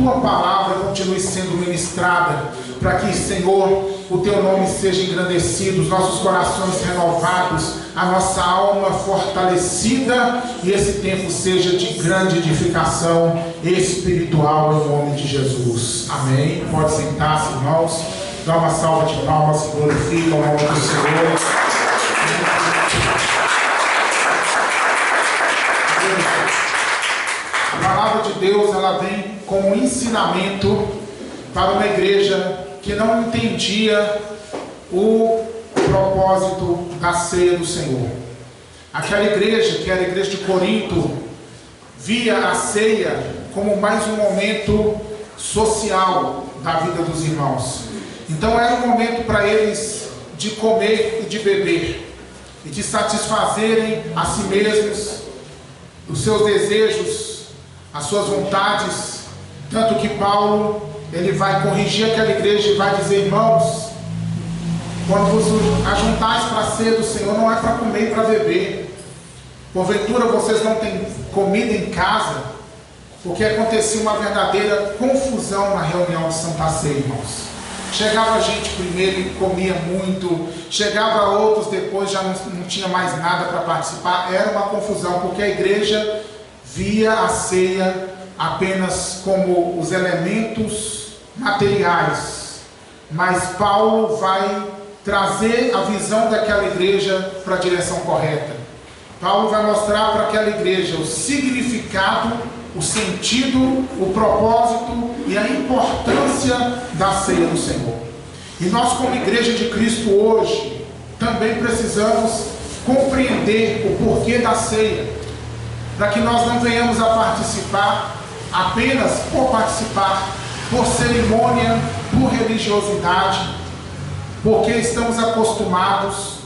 tua palavra continue sendo ministrada, para que, Senhor, o teu nome seja engrandecido, os nossos corações renovados, a nossa alma fortalecida, e esse tempo seja de grande edificação espiritual, em nome de Jesus. Amém. Pode sentar-se, irmãos. Dá uma salva de palmas, glorifica o nome do Senhor. A palavra de Deus, ela vem como um ensinamento para uma igreja que não entendia o propósito da ceia do Senhor. Aquela igreja, que era a igreja de Corinto, via a ceia como mais um momento social da vida dos irmãos. Então era um momento para eles de comer e de beber, e de satisfazerem a si mesmos, os seus desejos, as suas vontades. Tanto que Paulo, ele vai corrigir aquela igreja e vai dizer: irmãos, quando vos ajuntais para a ceia do Senhor, não é para comer e para beber. Porventura vocês não têm comida em casa? Porque acontecia uma verdadeira confusão na reunião de Santa Ceia, irmãos. Chegava gente primeiro e comia muito, chegava outros depois, já não tinha mais nada para participar. Era uma confusão, porque a igreja via a ceia apenas como os elementos materiais. Mas Paulo vai trazer a visão daquela igreja para a direção correta. Paulo vai mostrar para aquela igreja o significado, o sentido, o propósito e a importância da ceia do Senhor. E nós, como igreja de Cristo hoje, também precisamos compreender o porquê da ceia, para que nós não venhamos a participar apenas por participar, por cerimônia, por religiosidade, porque estamos acostumados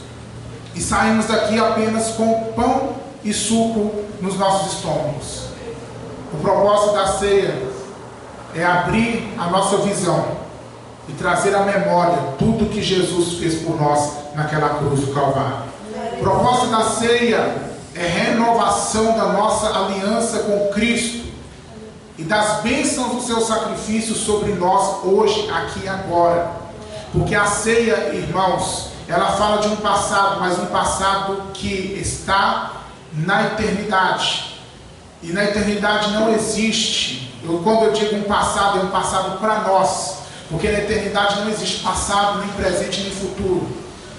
e saímos daqui apenas com pão e suco nos nossos estômagos. O propósito da ceia é abrir a nossa visão e trazer à memória tudo que Jesus fez por nós naquela cruz do Calvário. O propósito da ceia é renovação da nossa aliança com Cristo e das bênçãos do seu sacrifício sobre nós hoje, aqui e agora. Porque a ceia, irmãos, ela fala de um passado, mas um passado que está na eternidade. E na eternidade não existe, quando eu digo um passado, é um passado para nós, porque na eternidade não existe passado, nem presente, nem futuro.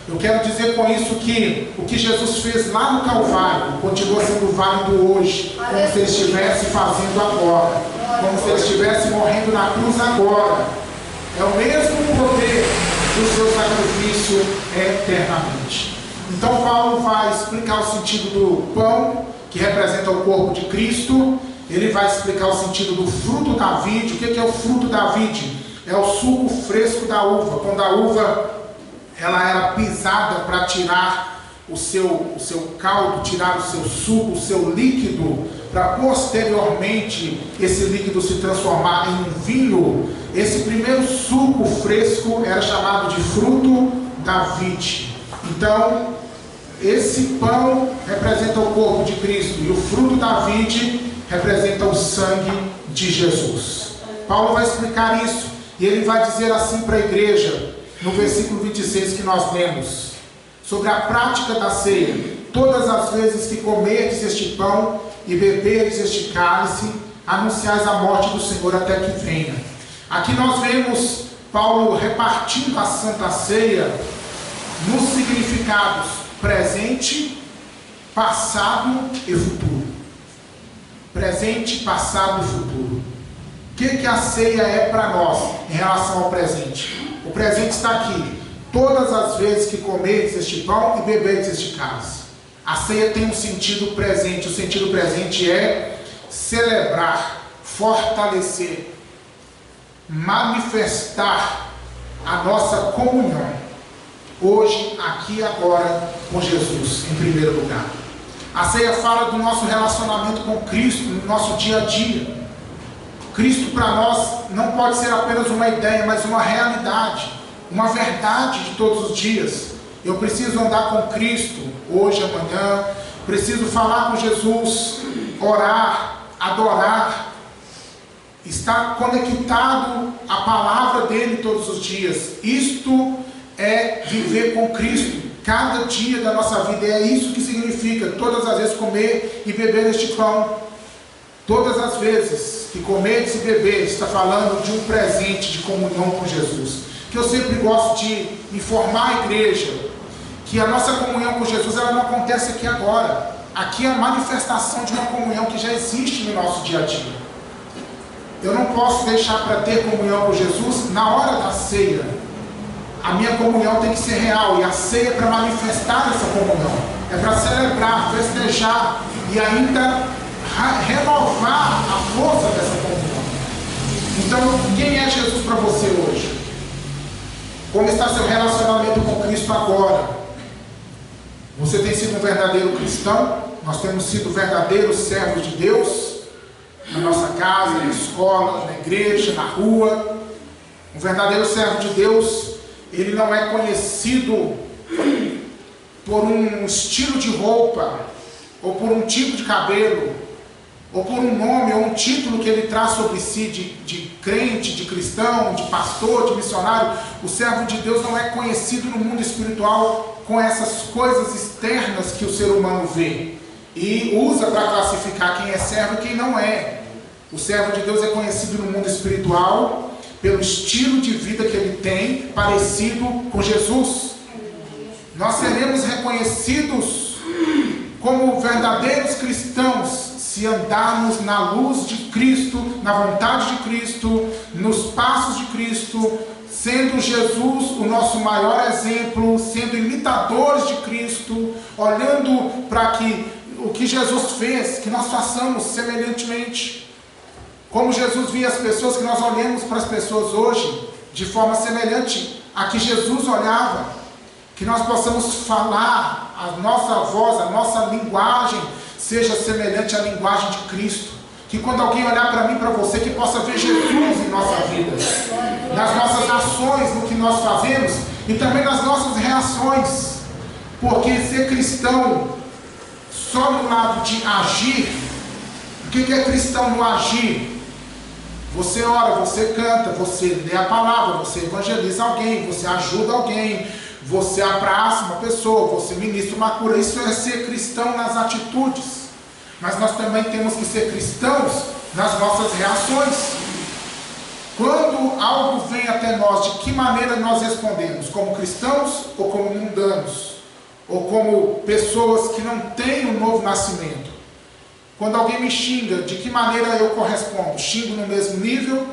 Eu quero dizer com isso que o que Jesus fez lá no Calvário continua sendo válido hoje, como se ele estivesse fazendo agora, como se ele estivesse morrendo na cruz agora. É o mesmo poder do seu sacrifício eternamente. Então Paulo vai explicar o sentido do pão, que representa o corpo de Cristo. Ele vai explicar o sentido do fruto da vide. O que é o fruto da vide? É o suco fresco da uva. Quando a uva ela era pisada para tirar o seu caldo, tirar o seu suco, o seu líquido, para posteriormente esse líquido se transformar em um vinho. Esse primeiro suco fresco era chamado de fruto da vide. Então, esse pão representa o corpo de Cristo e o fruto da vide representa o sangue de Jesus. Paulo vai explicar isso e ele vai dizer assim para a igreja, no versículo 26 que nós lemos, sobre a prática da ceia: todas as vezes que comerdes este pão e beberdes este cálice, anunciais a morte do Senhor até que venha. Aqui nós vemos Paulo repartindo a Santa Ceia nos significados presente, passado e futuro. Presente, passado e futuro. O que a ceia é para nós em relação ao presente? O presente está aqui: todas as vezes que comerdes este pão e beberdes este cálice. A ceia tem um sentido presente. O sentido presente é celebrar, fortalecer, manifestar a nossa comunhão hoje, aqui e agora, com Jesus, em primeiro lugar. A ceia fala do nosso relacionamento com Cristo, no nosso dia a dia. Cristo para nós não pode ser apenas uma ideia, mas uma realidade, uma verdade de todos os dias. Eu preciso andar com Cristo, hoje, amanhã, preciso falar com Jesus, orar, adorar, estar conectado à palavra dele todos os dias. Isto é viver com Cristo cada dia da nossa vida. É isso que significa todas as vezes comer e beber este pão. Todas as vezes que comeres e beberes, está falando de um presente de comunhão com Jesus. Que eu sempre gosto de informar a igreja que a nossa comunhão com Jesus, ela não acontece aqui agora. Aqui é a manifestação de uma comunhão que já existe no nosso dia a dia. Eu não posso deixar para ter comunhão com Jesus na hora da ceia. A minha comunhão tem que ser real, e a ceia é para manifestar essa comunhão. É para celebrar, festejar e ainda renovar a força dessa comunhão. Então, quem é Jesus para você hoje? Como está seu relacionamento com Cristo agora? Você tem sido um verdadeiro cristão? Nós temos sido verdadeiros servos de Deus? Na nossa casa, na escola, na igreja, na rua. Um verdadeiro servo de Deus, ele não é conhecido por um estilo de roupa, ou por um tipo de cabelo, ou por um nome, ou um título que ele traz sobre si de crente, de cristão, de pastor, de missionário. O servo de Deus não é conhecido no mundo espiritual com essas coisas externas que o ser humano vê e usa para classificar quem é servo e quem não é. O servo de Deus é conhecido no mundo espiritual pelo estilo de vida que ele tem, parecido com Jesus. Nós seremos reconhecidos como verdadeiros cristãos se andarmos na luz de Cristo, na vontade de Cristo, nos passos de Cristo, sendo Jesus o nosso maior exemplo, sendo imitadores de Cristo, olhando para que o que Jesus fez, que nós façamos semelhantemente. Como Jesus via as pessoas, que nós olhemos para as pessoas hoje de forma semelhante a que Jesus olhava. Que nós possamos falar, a nossa voz, a nossa linguagem seja semelhante à linguagem de Cristo. Que quando alguém olhar para mim, para você, que possa ver Jesus em nossa vida, nas nossas ações, no que nós fazemos e também nas nossas reações. Porque ser cristão só no lado de agir, o que é cristão no agir? Você ora, você canta, você lê a palavra, você evangeliza alguém, você ajuda alguém, você abraça uma pessoa, você ministra uma cura. Isso é ser cristão nas atitudes. Mas nós também temos que ser cristãos nas nossas reações. Quando algo vem até nós, de que maneira nós respondemos? Como cristãos ou como mundanos? Ou como pessoas que não têm um novo nascimento? Quando alguém me xinga, de que maneira eu correspondo? Xingo no mesmo nível,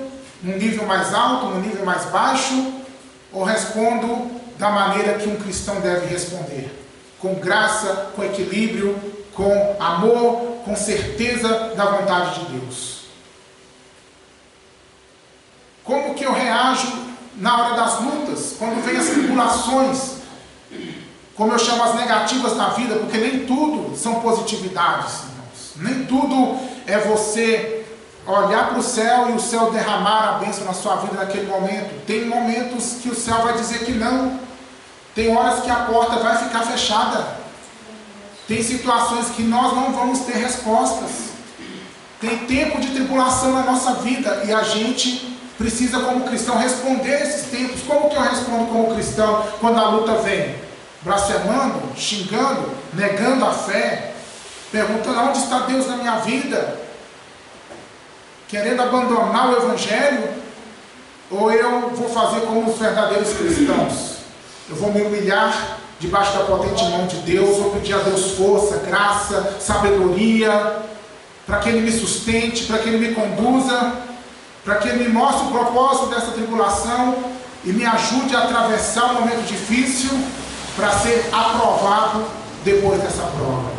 num nível mais alto, num nível mais baixo? Ou respondo da maneira que um cristão deve responder? Com graça, com equilíbrio, com amor, com certeza da vontade de Deus. Como que eu reajo na hora das lutas, quando vem as tribulações? Como eu chamo as negativas da vida, porque nem tudo são positividades. Nem tudo é você olhar para o céu e o céu derramar a bênção na sua vida naquele momento. Tem momentos que o céu vai dizer que não. Tem horas que a porta vai ficar fechada. Tem situações que nós não vamos ter respostas. Tem tempo de tribulação na nossa vida e a gente precisa, como cristão, responder esses tempos. Como que eu respondo como cristão quando a luta vem? Blasfemando, xingando, negando a fé, perguntando onde está Deus na minha vida, querendo abandonar o Evangelho? Ou eu vou fazer como os verdadeiros cristãos? Eu vou me humilhar debaixo da potente mão de Deus, vou pedir a Deus força, graça, sabedoria, para que Ele me sustente, para que Ele me conduza, para que Ele me mostre o propósito dessa tribulação e me ajude a atravessar um momento difícil para ser aprovado depois dessa prova.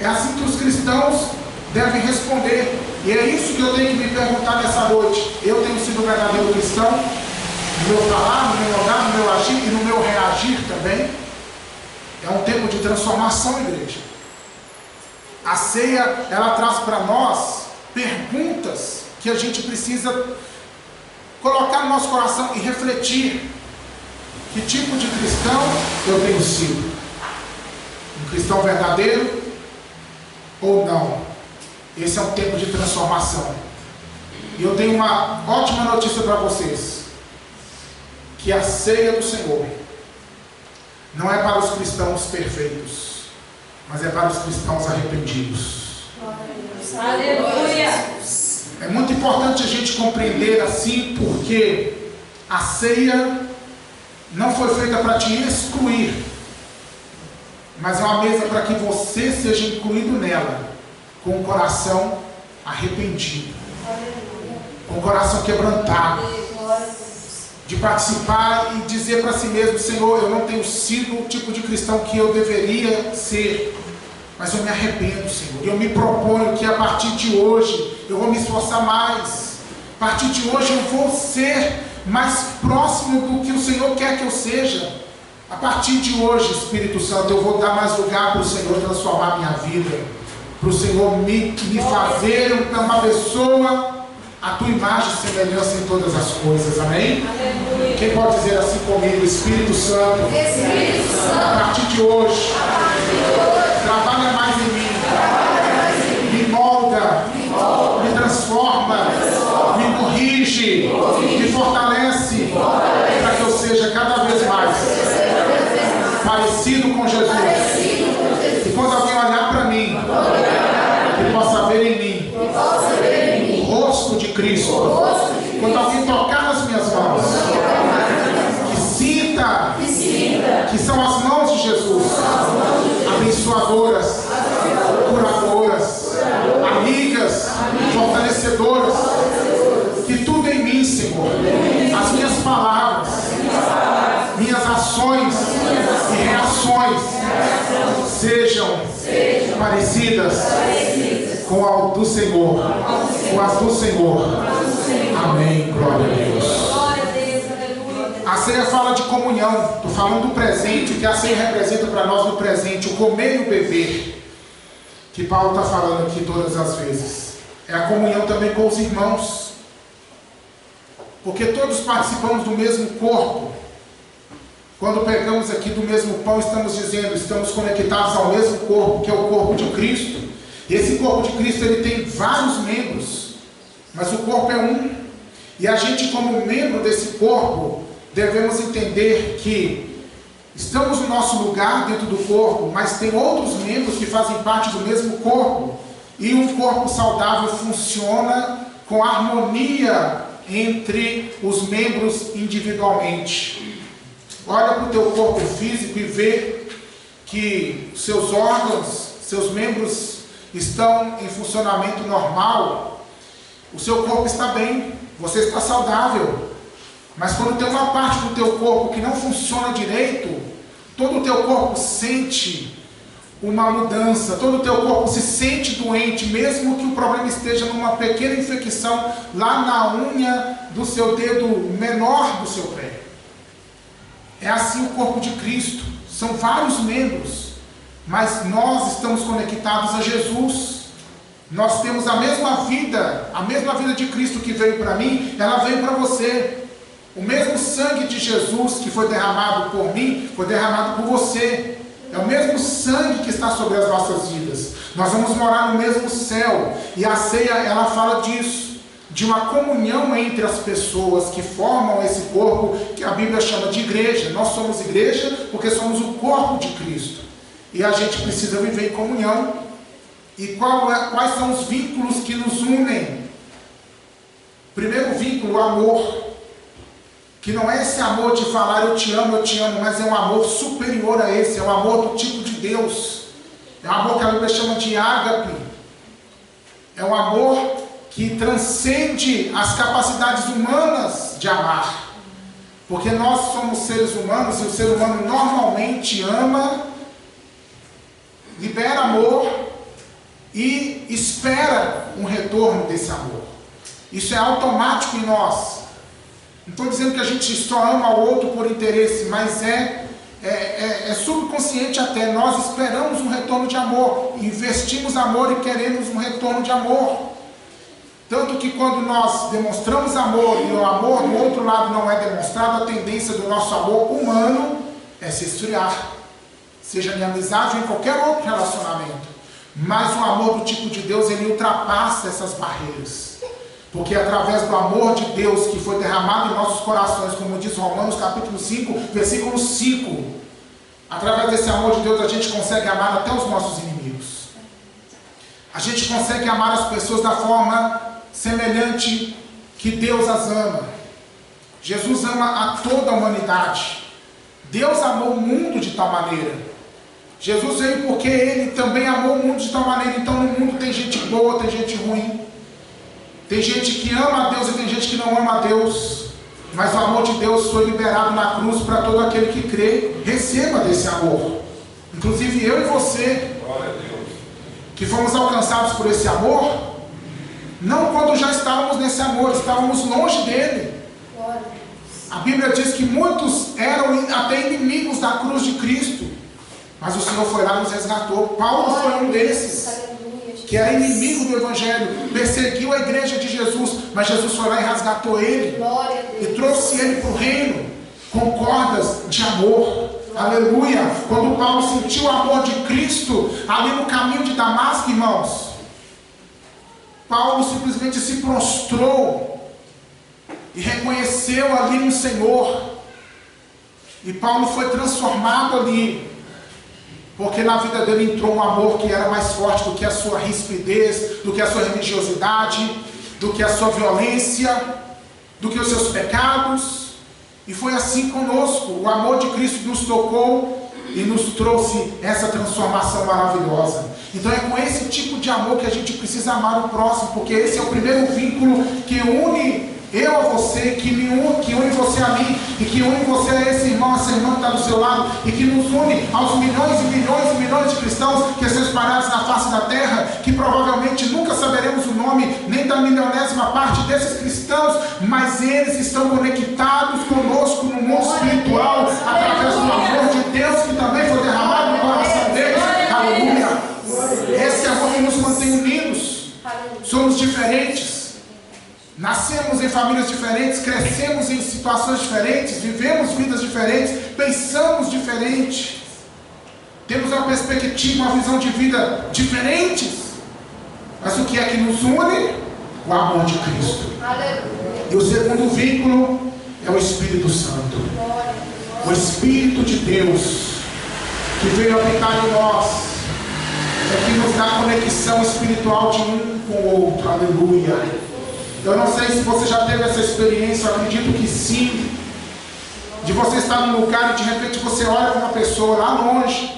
É assim que os cristãos devem responder. E é isso que eu tenho que me perguntar nessa noite. Eu tenho sido um verdadeiro cristão? No meu falar, no meu olhar, no meu agir e no meu reagir também. É um tempo de transformação, igreja. A ceia, ela traz para nós perguntas que a gente precisa colocar no nosso coração e refletir. Que tipo de cristão eu tenho sido? Um cristão verdadeiro ou não? Esse é um tempo de transformação. E eu tenho uma ótima notícia para vocês: que a ceia do Senhor não é para os cristãos perfeitos, mas é para os cristãos arrependidos. Aleluia! É muito importante a gente compreender assim, porque a ceia não foi feita para te excluir, mas é uma mesa para que você seja incluído nela, com o coração arrependido, com o coração quebrantado, de participar e dizer para si mesmo: Senhor, eu não tenho sido o tipo de cristão que eu deveria ser, mas eu me arrependo, Senhor, e eu me proponho que a partir de hoje eu vou me esforçar mais. A partir de hoje eu vou ser mais próximo do que o Senhor quer que eu seja. A partir de hoje, Espírito Santo, eu vou dar mais lugar para o Senhor transformar a minha vida, para o Senhor me fazer uma pessoa a tua imagem e semelhança em todas as coisas. Amém? Aleluia. Quem pode dizer assim comigo? Espírito Santo, a partir de hoje, trabalha mais em mim, me molda, me transforma, me corrige, me fortalece, para que eu seja cada vez mais parecido com Jesus. E quando alguém olhar para mim, ele possa ver em mim o rosto de Cristo. Quando alguém tocar nas minhas mãos, que sinta que são as mãos de Jesus, abençoadoras, curadoras, amigas, fortalecedoras. Que tudo em mim, Senhor, as minhas palavras, minhas ações e reações sejam parecidas com as do Senhor, Amém, glória a Deus. A ceia fala de comunhão. Estou falando do presente, o que a ceia representa para nós no presente, o comer e o beber, que Paulo está falando aqui todas as vezes. É a comunhão também com os irmãos, porque todos participamos do mesmo corpo. Quando pegamos aqui do mesmo pão, estamos dizendo, estamos conectados ao mesmo corpo, que é o corpo de Cristo. E esse corpo de Cristo, ele tem vários membros, mas o corpo é um. E a gente, como membro desse corpo, devemos entender que estamos no nosso lugar dentro do corpo, mas tem outros membros que fazem parte do mesmo corpo. E um corpo saudável funciona com harmonia entre os membros individualmente. Olha para o teu corpo físico e vê que seus órgãos, seus membros estão em funcionamento normal. O seu corpo está bem, você está saudável. Mas quando tem uma parte do teu corpo que não funciona direito, todo o teu corpo sente uma mudança, todo o teu corpo se sente doente, mesmo que o problema esteja numa pequena infecção lá na unha do seu dedo menor do seu pé. É assim o corpo de Cristo, são vários membros, mas nós estamos conectados a Jesus. Nós temos a mesma vida de Cristo que veio para mim, ela veio para você. O mesmo sangue de Jesus que foi derramado por mim, foi derramado por você. É o mesmo sangue que está sobre as nossas vidas. Nós vamos morar no mesmo céu. E a ceia, ela fala disso, de uma comunhão entre as pessoas que formam esse corpo, que a Bíblia chama de igreja. Nós somos igreja porque somos o corpo de Cristo. E a gente precisa viver em comunhão. E quais são os vínculos que nos unem? Primeiro vínculo, o amor. Que não é esse amor de falar eu te amo, mas é um amor superior a esse, é um amor do tipo de Deus. É um amor que a Bíblia chama de ágape. É um amor que transcende as capacidades humanas de amar. Porque nós somos seres humanos e o ser humano normalmente ama, libera amor e espera um retorno desse amor. Isso é automático em nós. Não estou dizendo que a gente só ama o outro por interesse, mas é subconsciente até. Nós esperamos um retorno de amor, investimos amor e queremos um retorno de amor. Tanto que quando nós demonstramos amor e o amor do outro lado não é demonstrado, a tendência do nosso amor humano é se esfriar. Seja em amizade ou em qualquer outro relacionamento. Mas o amor do tipo de Deus, ele ultrapassa essas barreiras. Porque através do amor de Deus que foi derramado em nossos corações, como diz Romanos capítulo 5, versículo 5, através desse amor de Deus a gente consegue amar até os nossos inimigos. A gente consegue amar as pessoas da forma semelhante que Deus as ama. Jesus ama a toda a humanidade. Deus amou o mundo de tal maneira. Jesus veio porque Ele também amou o mundo de tal maneira. Então no mundo tem gente boa, tem gente ruim. Tem gente que ama a Deus e tem gente que não ama a Deus. Mas o amor de Deus foi liberado na cruz para todo aquele que crê. Receba desse amor. Inclusive eu e você, que fomos alcançados por esse amor, não quando já estávamos nesse amor, estávamos longe dele. A Bíblia diz que muitos eram até inimigos da cruz de Cristo, mas o Senhor foi lá e nos resgatou. Paulo foi um desses, que era inimigo do Evangelho, perseguiu a igreja de Jesus, mas Jesus foi lá e resgatou ele, e trouxe ele para o reino, com cordas de amor. Aleluia! Quando Paulo sentiu o amor de Cristo, ali no caminho de Damasco, irmãos, Paulo simplesmente se prostrou, e reconheceu ali no Senhor, e Paulo foi transformado ali, porque na vida dele entrou um amor que era mais forte do que a sua rispidez, do que a sua religiosidade, do que a sua violência, do que os seus pecados. E foi assim conosco. O amor de Cristo nos tocou e nos trouxe essa transformação maravilhosa. Então é com esse tipo de amor que a gente precisa amar o próximo, porque esse é o primeiro vínculo que une eu a você, que une você a mim, e que une você a esse irmão, essa irmã que está do seu lado, e que nos une aos milhões e milhões e milhões de cristãos que estão espalhados na face da terra, que provavelmente nunca saberemos o nome nem da milionésima parte desses cristãos, mas eles estão conectados conosco no mundo espiritual, através do amor de Deus que também foi derramado no coração deles. Aleluia! Esse amor que nos mantém unidos. Somos diferentes. Nascemos em famílias diferentes, crescemos em situações diferentes, vivemos vidas diferentes, pensamos diferente, temos uma perspectiva, uma visão de vida diferentes. Mas o que é que nos une? O amor de Cristo. E o segundo vínculo é o Espírito Santo. O Espírito de Deus que veio habitar em nós, é que nos dá conexão espiritual de um com o outro. Aleluia! Eu não sei se você já teve essa experiência, eu acredito que sim, de você estar num lugar e de repente você olha para uma pessoa lá longe,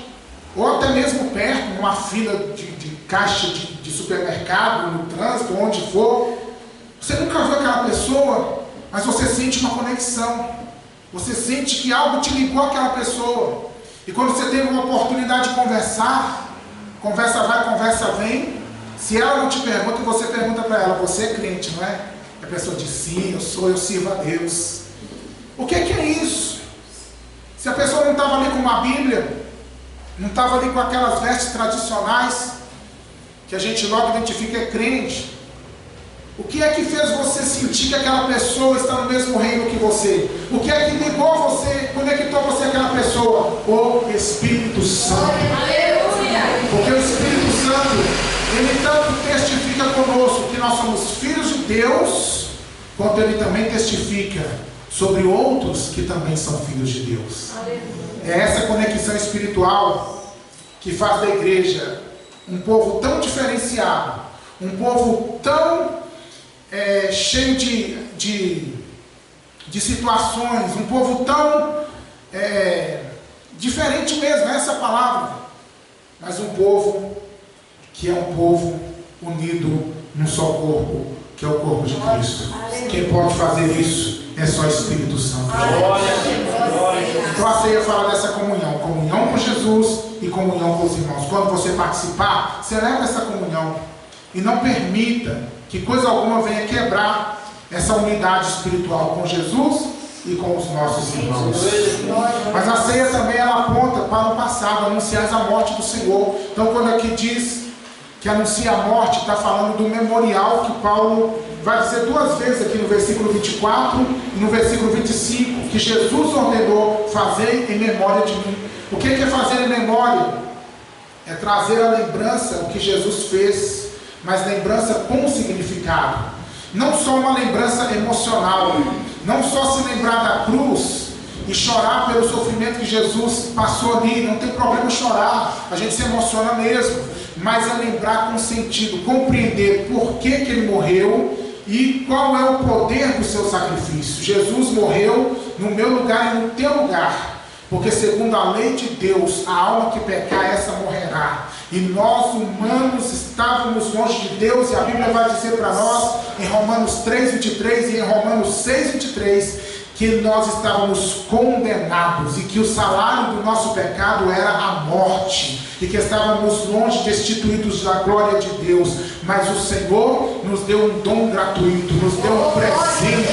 ou até mesmo perto, numa fila de caixa de supermercado, no trânsito, onde for. Você nunca viu aquela pessoa, mas você sente uma conexão, você sente que algo te ligou àquela pessoa, e quando você tem uma oportunidade de conversar, conversa vai, conversa vem. Se ela não te pergunta, você pergunta para ela: você é crente, não é? A pessoa diz: sim, eu sou, eu sirvo a Deus. O que é isso? Se a pessoa não estava ali com uma Bíblia, não estava ali com aquelas vestes tradicionais, que a gente logo identifica é crente, o que é que fez você sentir que aquela pessoa está no mesmo reino que você? O que é que ligou você, conectou você àquela pessoa? O Espírito Santo. Aleluia! Porque o Espírito Santo, ele tanto testifica conosco que nós somos filhos de Deus, quanto ele também testifica sobre outros que também são filhos de Deus. É essa conexão espiritual que faz da igreja um povo tão diferenciado, um povo tão cheio de situações, um povo tão diferente mesmo, essa palavra, mas um povo que é um povo unido num só corpo, que é o corpo de Cristo. Quem pode fazer isso é só o Espírito Santo. Então a ceia fala dessa comunhão com Jesus e comunhão com os irmãos. Quando você participar, celebra essa comunhão e não permita que coisa alguma venha quebrar essa unidade espiritual com Jesus e com os nossos irmãos. Mas a ceia também ela aponta para o passado, anunciar a morte do Senhor. Então quando aqui diz que anuncia a morte, está falando do memorial que Paulo vai dizer duas vezes aqui no versículo 24 e no versículo 25, que Jesus ordenou: fazer em memória de mim. O que é fazer em memória? É trazer à lembrança o que Jesus fez, mas lembrança com significado. Não só uma lembrança emocional, não só se lembrar da cruz e chorar pelo sofrimento que Jesus passou ali. Não tem problema chorar, a gente se emociona mesmo, mas é lembrar com sentido, compreender por que ele morreu e qual é o poder do seu sacrifício. Jesus morreu no meu lugar e no teu lugar, porque segundo a lei de Deus, a alma que pecar, essa morrerá. E nós humanos estávamos longe de Deus, e a Bíblia vai dizer para nós em Romanos 3:23 e em Romanos 6:23 que nós estávamos condenados e que o salário do nosso pecado era a morte, e que estávamos longe, destituídos da glória de Deus. Mas o Senhor nos deu um dom gratuito, nos deu um presente,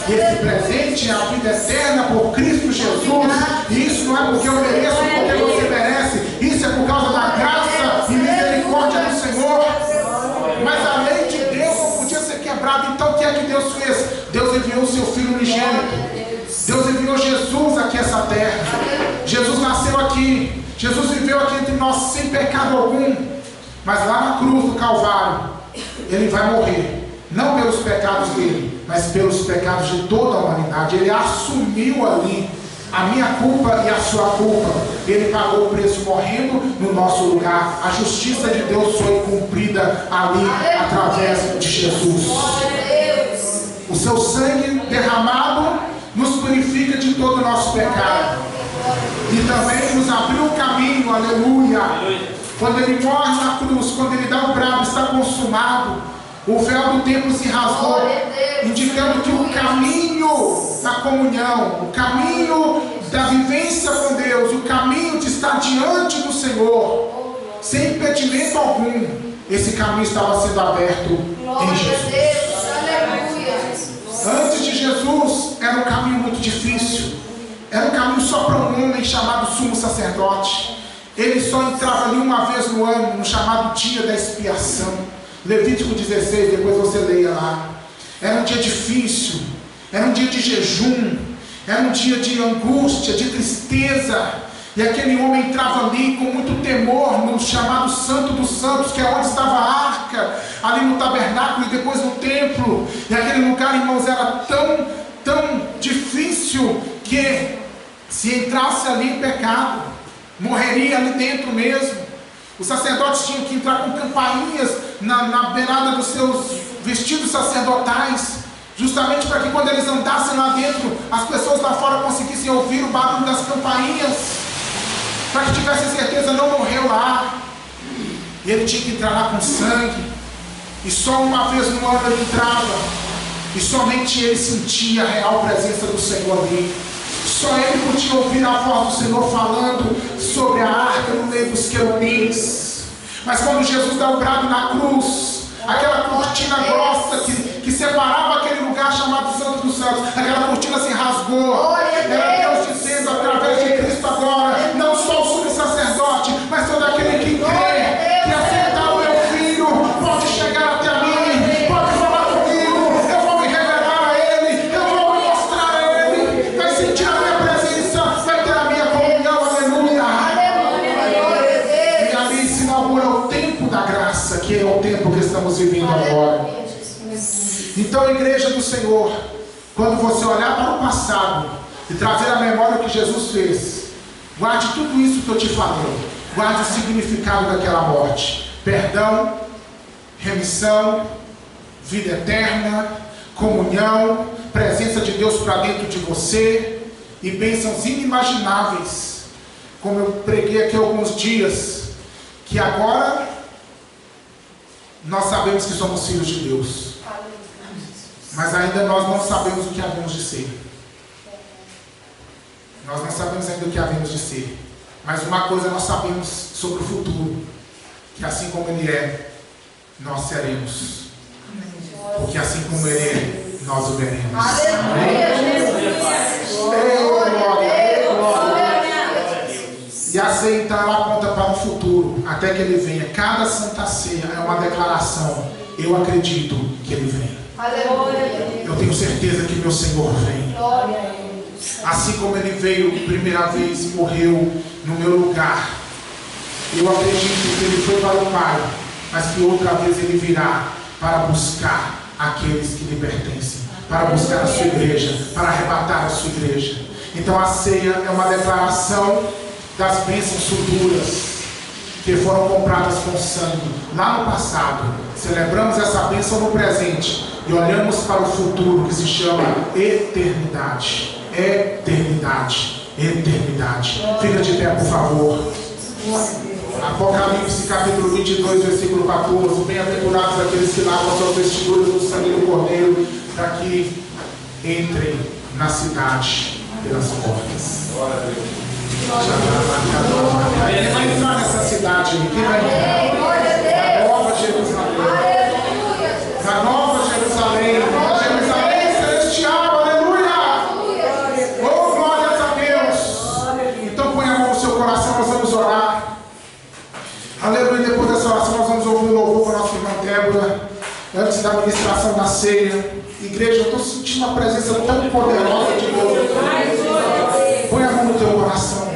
e esse presente é a vida eterna por Cristo Jesus. E isso não é porque eu mereço, porque você merece, isso é por causa da graça e misericórdia do Senhor. Mas a lei de Deus não podia ser quebrada. Então o que é que Deus fez? Deus enviou o seu Filho unigênito. Deus enviou Jesus aqui a essa terra. Jesus nasceu aqui, Jesus viveu aqui entre nós sem pecado algum. Mas lá na cruz do Calvário, ele vai morrer, não pelos pecados dele, mas pelos pecados de toda a humanidade. Ele assumiu ali a minha culpa e a sua culpa. Ele pagou o preço morrendo no nosso lugar. A justiça de Deus foi cumprida ali através de Jesus. O seu sangue derramado nos purifica de todo o nosso pecado e também nos abriu o caminho, aleluia. Quando ele morre na cruz, quando ele dá o brado, está consumado, o véu do templo se rasgou, indicando que o caminho da comunhão, o caminho da vivência com Deus, o caminho de estar diante do Senhor, sem impedimento algum, esse caminho estava sendo aberto em Jesus. Antes de Jesus, era um caminho muito difícil, era um caminho só para um homem chamado sumo sacerdote. Ele só entrava ali uma vez no ano, no chamado dia da expiação. Levítico 16, depois você leia lá. Era um dia difícil, era um dia de jejum, era um dia de angústia, de tristeza. E aquele homem entrava ali com muito temor no chamado Santo dos Santos, que é onde estava a arca, ali no tabernáculo e depois no templo. E aquele lugar, irmãos, era tão difícil que se entrasse ali em pecado, morreria ali dentro mesmo. Os sacerdotes tinham que entrar com campainhas na beirada dos seus vestidos sacerdotais, justamente para que quando eles andassem lá dentro, as pessoas lá fora conseguissem ouvir o barulho das campainhas, para que tivesse certeza, não morreu lá. E ele tinha que entrar lá com sangue, e só uma vez no ano ele entrava, e somente ele sentia a real presença do Senhor ali. Só ele podia ouvir a voz do Senhor falando sobre a arca no meio dos querubins. Mas quando Jesus dá o brado na cruz, aquela cortina grossa que separava aquele lugar chamado Santo dos Santos, aquela cortina se rasgou. Era Deus dizendo através de Cristo agora, não só o sumo sacerdote, mas todo aquele que crê, que aceitar o meu Filho, pode chegar até mim, pode falar comigo, eu vou me revelar a Ele, eu vou me mostrar a Ele, vai sentir a minha presença, vai ter a minha comunhão, aleluia. E ali se inaugura o tempo da graça, que é o tempo que estamos vivendo agora. Então, igreja do Senhor, quando você olhar para o passado e trazer à memória o que Jesus fez, guarde tudo isso que eu te falei, guarde o significado daquela morte: perdão, remissão, vida eterna, comunhão, presença de Deus para dentro de você e bênçãos inimagináveis, como eu preguei aqui há alguns dias, que agora nós sabemos que somos filhos de Deus, mas ainda nós não sabemos o que havemos de ser. Nós não sabemos ainda o que havemos de ser, mas uma coisa nós sabemos sobre o futuro, que assim como Ele é, nós seremos, porque assim como Ele é, nós o veremos. E a ceia então ela aponta para o futuro, até que Ele venha. Cada Santa Ceia é uma declaração: eu acredito que Ele vem. Eu tenho certeza que meu Senhor vem. Assim como Ele veio primeira vez e morreu no meu lugar, eu acredito que Ele foi para o Pai, mas que outra vez Ele virá para buscar aqueles que lhe pertencem, para buscar a sua igreja, para arrebatar a sua igreja. Então a ceia é uma declaração das bênçãos futuras que foram compradas com sangue lá no passado. Celebramos essa bênção no presente e olhamos para o futuro, que se chama eternidade. Eternidade. Eternidade. Fica de pé, por favor. Apocalipse capítulo 22, versículo 14. Bem-aventurados aqueles que lavam suas vestiduras no sangue do Cordeiro, para que entrem na cidade pelas portas. Quem vai entrar nessa cidade? Quem vai entrar? Na Nova Jerusalém. Na Nova Jerusalém. Na Jerusalém celestial. Aleluia! Oh, glórias a Deus! Então põe a mão no seu coração, nós vamos orar. Aleluia! Depois dessa oração nós vamos ouvir o louvor para a nossa irmã Débora, antes da ministração da ceia. Igreja, eu estou sentindo uma presença tão poderosa de Deus. Põe a mão no teu coração.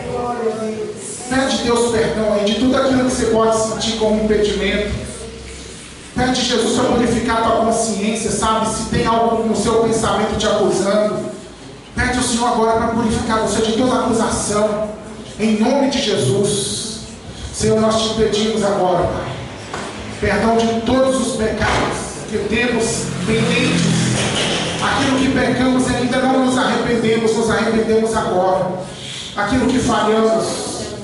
Pede Deus perdão aí de tudo aquilo que você pode sentir como impedimento. Pede Jesus para purificar a tua consciência, sabe? Se tem algo no seu pensamento te acusando, pede ao Senhor agora para purificar você de toda acusação, em nome de Jesus. Senhor, nós te pedimos agora, Pai, perdão de todos os pecados que temos pendentes, aquilo que pecamos e ainda não nos arrependemos agora, aquilo que falhamos,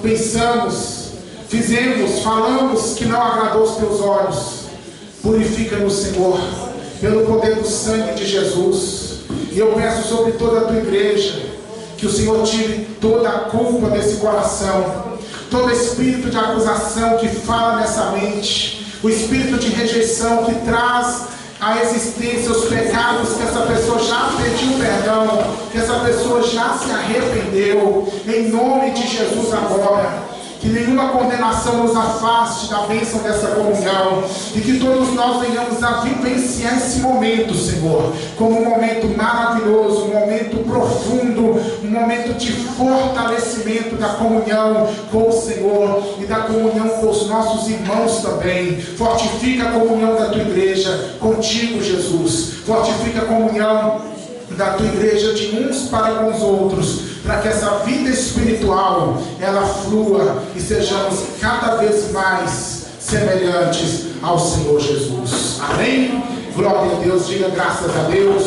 pensamos, fizemos, falamos que não agradou os teus olhos. Purifica-nos, Senhor, pelo poder do sangue de Jesus. E eu peço sobre toda a tua igreja que o Senhor tire toda a culpa desse coração, todo espírito de acusação que fala nessa mente, o espírito de rejeição que traz à existência os pecados que essa pessoa já pediu perdão, que essa pessoa já se arrependeu. Em nome de Jesus agora, que nenhuma condenação nos afaste da bênção dessa comunhão, e que todos nós venhamos a vivenciar esse momento, Senhor, como um momento maravilhoso, um momento profundo, um momento de fortalecimento da comunhão com o Senhor e da comunhão com os nossos irmãos também. Fortifica a comunhão da tua igreja contigo, Jesus. Fortifica a comunhão da tua igreja de uns para com os outros, para que essa vida espiritual ela flua e sejamos cada vez mais semelhantes ao Senhor Jesus. Amém? Glória a Deus, diga graças a Deus.